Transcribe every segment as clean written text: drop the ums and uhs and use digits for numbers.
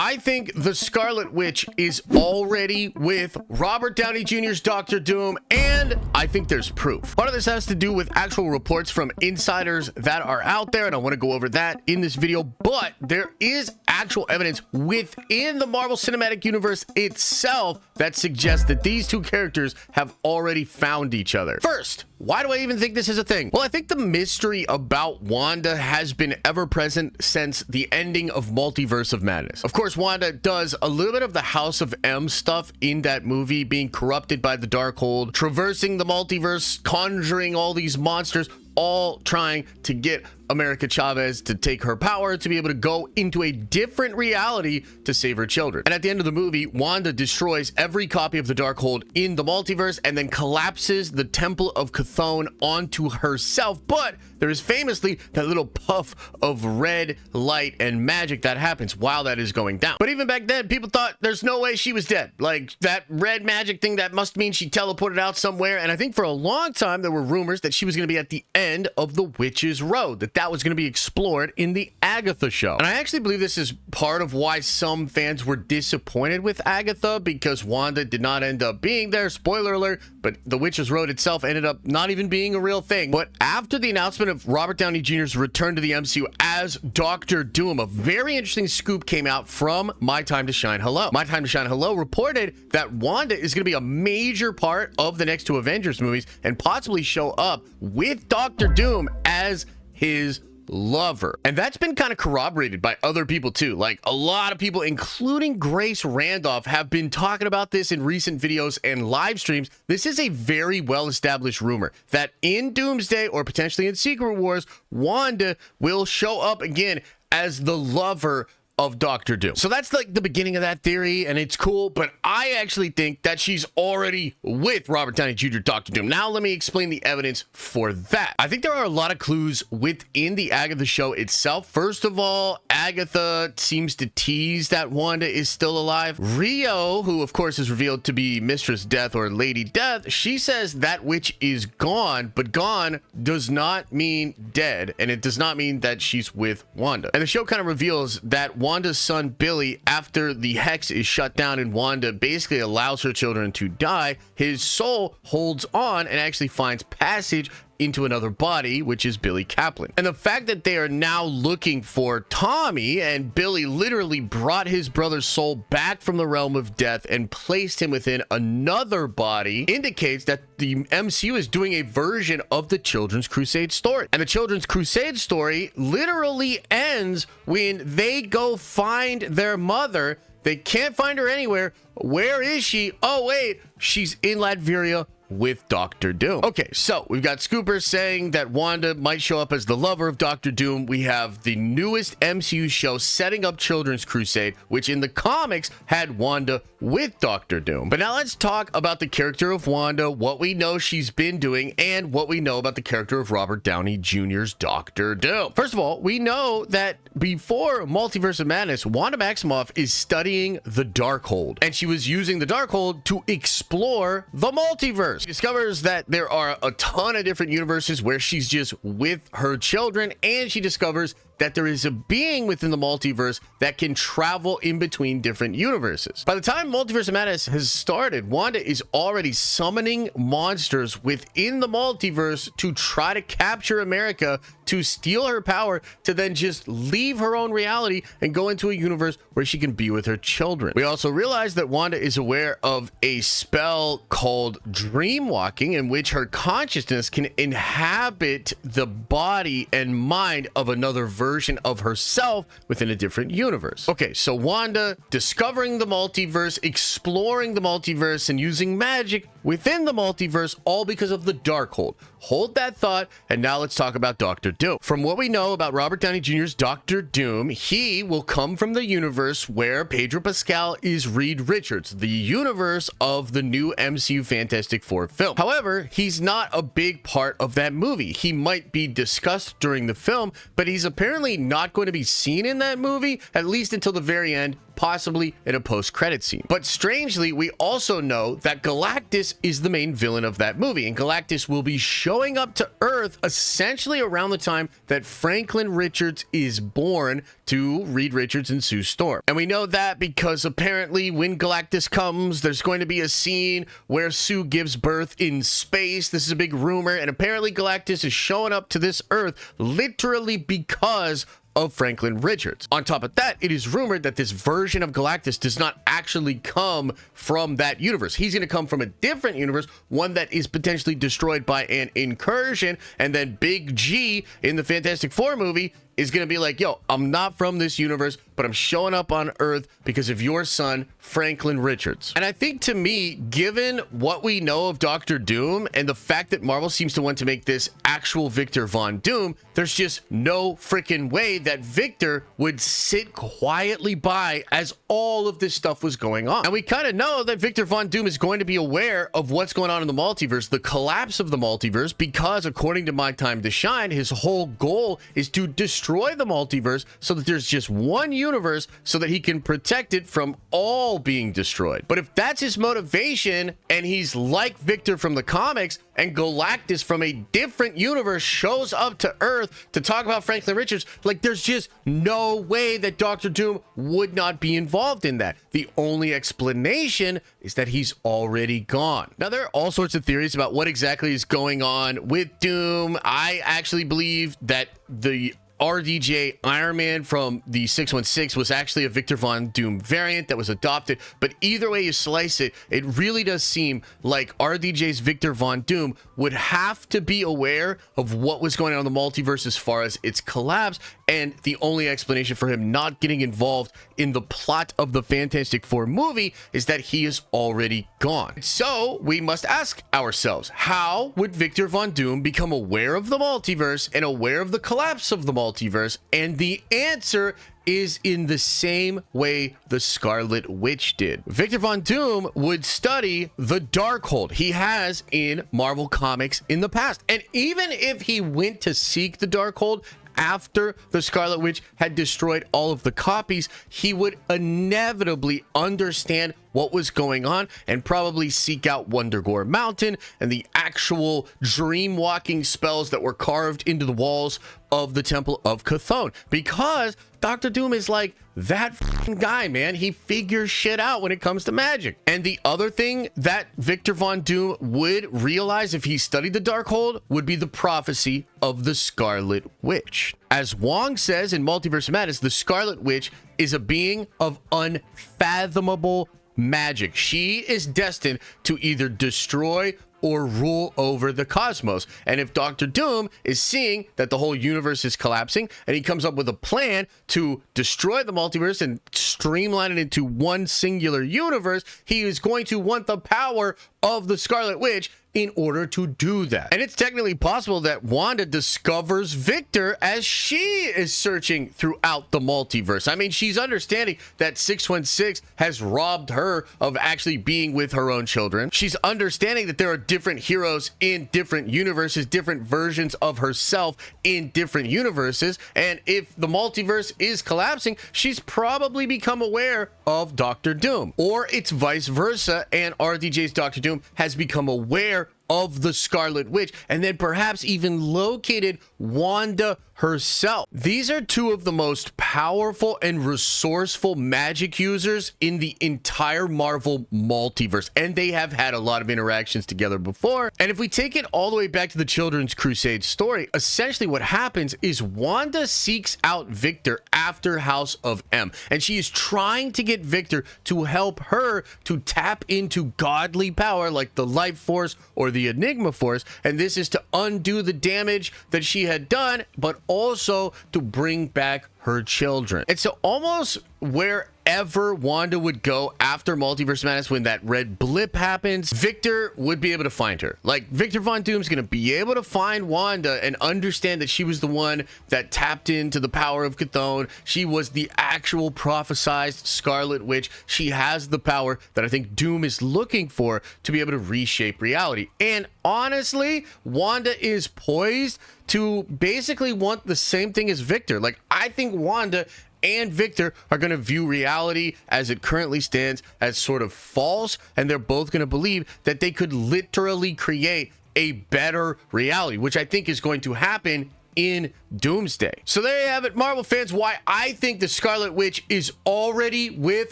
I think the Scarlet Witch is already with Robert Downey Jr.'s Doctor Doom, and I think there's proof. Part of this has to do with actual reports from insiders that are out there, and I want to go over that in this video, but there is actual evidence within the Marvel Cinematic Universe itself that suggests that these two characters have already found each other. First, why do I even think this is a thing? Well, I think the mystery about Wanda has been ever present since the ending of Multiverse of Madness. Of course, Wanda does a little bit of the House of M stuff in that movie, being corrupted by the Darkhold, traversing the multiverse, conjuring all these monsters, all trying to get America Chavez to take her power to be able to go into a different reality to save her children. And at the end of the movie, Wanda destroys every copy of the Darkhold in the multiverse and then collapses the Temple of Chthon onto herself. But there is famously that little puff of red light and magic that happens while that is going down. But even back then, people thought there's no way she was dead. Like, that red magic thing, that must mean she teleported out somewhere. And I think for a long time, there were rumors that she was going to be at the end of the Witch's Road, that was going to be explored in the Agatha show. And I actually believe this is part of why some fans were disappointed with Agatha, because Wanda did not end up being there. Spoiler alert, but the Witch's Road itself ended up not even being a real thing. But after the announcement of Robert Downey Jr.'s return to the MCU as Doctor Doom, a very interesting scoop came out from My Time to Shine Hello. My Time to Shine Hello reported that Wanda is going to be a major part of the next two Avengers movies and possibly show up with Doctor Doom as his lover. And that's been kind of corroborated by other people too. Like, a lot of people, including Grace Randolph, have been talking about this in recent videos and live streams. This is a very well-established rumor that in Doomsday, or potentially in Secret Wars, Wanda will show up again as the lover of Doctor Doom. So that's like the beginning of that theory, and it's cool, but I actually think that she's already with Robert Downey Jr. Doctor Doom. Now let me explain the evidence for that. I think there are a lot of clues within the Agatha show itself. First of all, Agatha seems to tease that Wanda is still alive. Rio, who of course is revealed to be Mistress Death or Lady Death, she says that witch is gone, but gone does not mean dead, and it does not mean that she's with Wanda. And the show kind of reveals that Wanda's son Billy, after the hex is shut down and Wanda basically allows her children to die, his soul holds on and actually finds passage into another body, which is Billy Kaplan. And the fact that they are now looking for Tommy, and Billy literally brought his brother's soul back from the realm of death and placed him within another body, indicates that the MCU is doing a version of the Children's Crusade story. And the Children's Crusade story literally ends when they go find their mother. They can't find her anywhere. Where is she? Oh, wait, she's in Latveria with Doctor Doom. Okay, so we've got scoopers saying that Wanda might show up as the lover of Doctor Doom. We have the newest MCU show setting up Children's Crusade, which in the comics had Wanda with Doctor Doom. But now let's talk about the character of Wanda, what we know she's been doing, and what we know about the character of Robert Downey Jr.'s Doctor Doom. First of all, we know that before Multiverse of Madness, Wanda Maximoff is studying the Darkhold, and she was using the Darkhold to explore the multiverse. She discovers that there are a ton of different universes where she's just with her children, and she discovers that there is a being within the multiverse that can travel in between different universes. By the time Multiverse of Madness has started, Wanda is already summoning monsters within the multiverse to try to capture America, to steal her power, to then just leave her own reality and go into a universe where she can be with her children. We also realize that Wanda is aware of a spell called Dreamwalking, in which her consciousness can inhabit the body and mind of another version of herself within a different universe. Okay, so Wanda discovering the multiverse, exploring the multiverse, and using magic within the multiverse, all because of the Darkhold. Hold that thought, and now let's talk about Doctor Doom. From what we know about Robert Downey Jr.'s Doctor Doom, he will come from the universe where Pedro Pascal is Reed Richards, the universe of the new MCU Fantastic Four film. However, he's not a big part of that movie. He might be discussed during the film, but he's apparently not going to be seen in that movie, at least until the very end, possibly in a post-credit scene. But strangely, we also know that Galactus is the main villain of that movie, and Galactus will be showing up to Earth essentially around the time that Franklin Richards is born to Reed Richards and Sue Storm. And we know that because apparently when Galactus comes, there's going to be a scene where Sue gives birth in space. This is a big rumor, and apparently Galactus is showing up to this Earth literally because of Franklin Richards. On top of that, it is rumored that this version of Galactus does not actually come from that universe. He's going to come from a different universe, one that is potentially destroyed by an incursion, and then Big G in the Fantastic Four movie is going to be like, yo, I'm not from this universe, but I'm showing up on Earth because of your son, Franklin Richards. And I think, to me, given what we know of Doctor Doom and the fact that Marvel seems to want to make this actual Victor Von Doom, there's just no freaking way that Victor would sit quietly by as all of this stuff was going on. And we kind of know that Victor Von Doom is going to be aware of what's going on in the multiverse, the collapse of the multiverse, because according to My Time to Shine, his whole goal is to destroy the multiverse so that there's just one universe so that he can protect it from all being destroyed. But if that's his motivation, and he's like Victor from the comics, and Galactus from a different universe shows up to Earth to talk about Franklin Richards, like, there's just no way that Doctor Doom would not be involved in that. The only explanation is that he's already gone. Now, there are all sorts of theories about what exactly is going on with Doom. I actually believe that the RDJ Iron Man from the 616 was actually a Victor Von Doom variant that was adopted, but either way you slice it, it really does seem like RDJ's Victor Von Doom would have to be aware of what was going on in the multiverse as far as its collapse, and the only explanation for him not getting involved in the plot of the Fantastic Four movie is that he is already gone. So we must ask ourselves, how would Victor Von Doom become aware of the multiverse and aware of the collapse of the multiverse? And the answer is in the same way the Scarlet Witch did. Victor Von Doom would study the Darkhold. He has in Marvel Comics in the past. And even if he went to seek the Darkhold after the Scarlet Witch had destroyed all of the copies, he would inevitably understand what was going on and probably seek out Wundagore Mountain and the actual dream walking spells that were carved into the walls of the Temple of Chthon, because Doctor Doom is like that guy, man. He figures shit out when it comes to magic. And the other thing that Victor Von Doom would realize if he studied the Darkhold would be the prophecy of the Scarlet Witch. As Wong says in Multiverse Madness, the Scarlet Witch is a being of unfathomable magic. She is destined to either destroy or rule over the cosmos. And if Doctor Doom is seeing that the whole universe is collapsing and he comes up with a plan to destroy the multiverse and streamline it into one singular universe, he is going to want the power of the Scarlet Witch in order to do that. And it's technically possible that Wanda discovers Victor as she is searching throughout the multiverse. I mean, she's understanding that 616 has robbed her of actually being with her own children. She's understanding that there are different heroes in different universes, different versions of herself in different universes. And if the multiverse is collapsing, she's probably become aware of Doctor Doom. Or it's vice versa, and RDJ's Doctor Doom has become aware of the Scarlet Witch, and then perhaps even located Wanda herself. These are two of the most powerful and resourceful magic users in the entire Marvel multiverse, and they have had a lot of interactions together before. And if we take it all the way back to the Children's Crusade story, essentially what happens is Wanda seeks out Victor after House of M, and she is trying to get Victor to help her to tap into godly power like the Life Force or the Enigma Force, and this is to undo the damage that she had done, but also to bring back her children. And so almost wherever Wanda would go after Multiverse Madness, when that red blip happens, Victor would be able to find her. Like, Victor Von Doom's gonna be able to find Wanda and understand that she was the one that tapped into the power of Chthon. She was the actual prophesized Scarlet Witch. She has the power that I think Doom is looking for to be able to reshape reality. And honestly, Wanda is poised to basically want the same thing as Victor. Like, I think Wanda and Victor are going to view reality as it currently stands as sort of false, and they're both going to believe that they could literally create a better reality, which I think is going to happen in Doomsday. So there you have it, Marvel fans, why I think the Scarlet Witch is already with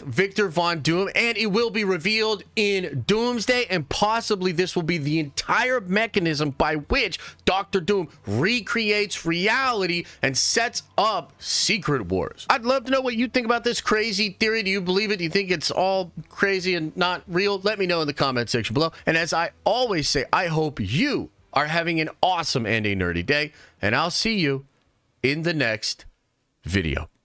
Victor Von Doom, and it will be revealed in Doomsday, and possibly this will be the entire mechanism by which Doctor Doom recreates reality and sets up Secret Wars. I'd love to know what you think about this crazy theory. Do you believe it? Do you think it's all crazy and not real? Let me know in the comment section below. And as I always say, I hope you are having an awesome and a nerdy day, and I'll see you in the next video.